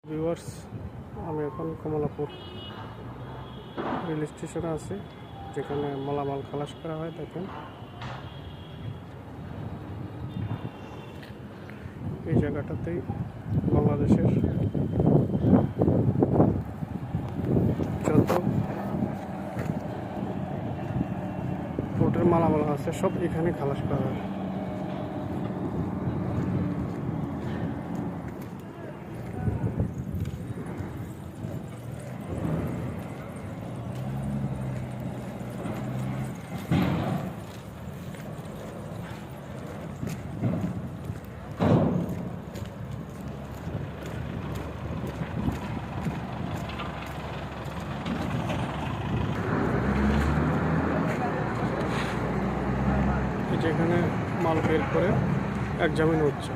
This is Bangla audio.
ভিউয়ার্স, আমি এখন কমলাপুর রেল স্টেশনে আছি, যেখানে মালামাল খালাস করা হয়। দেখেন, এই জায়গাটাতেই বাংলাদেশের যত পোর্টের মালামাল আছে সব এখানে খালাস করা হয়। যেখানে মাল বের করে এক জামিন হচ্ছে।